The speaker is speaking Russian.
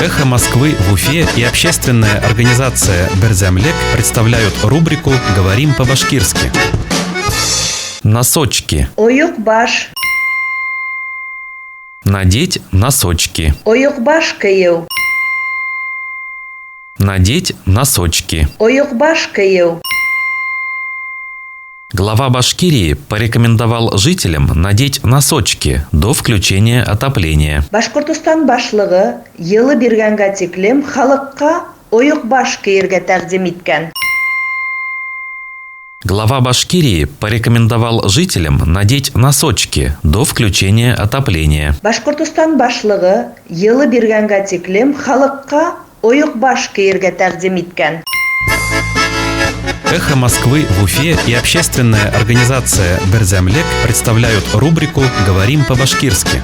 «Эхо Москвы» в Уфе и общественная организация «Берзямлек» представляют рубрику «Говорим по-башкирски». Носочки. Оюкбаш. Надеть носочки. Оюкбаш кыйыу. Надеть носочки. Оюкбаш кыйыу. Глава Башкирии порекомендовал жителям надеть носочки до включения отопления. Башкортостан башлыгы йылы биргенге тиклем халыкка оюкбаш кийерге тәкъдим иткән. Глава Башкирии порекомендовал жителям надеть носочки до включения отопления. Башкортостан башлыгы йылы биргенге тиклем халыкка оюкбаш кийерге тәкъдим иткән. «Эхо Москвы» в Уфе и общественная организация «Берзямлек» представляют рубрику «Говорим по-башкирски».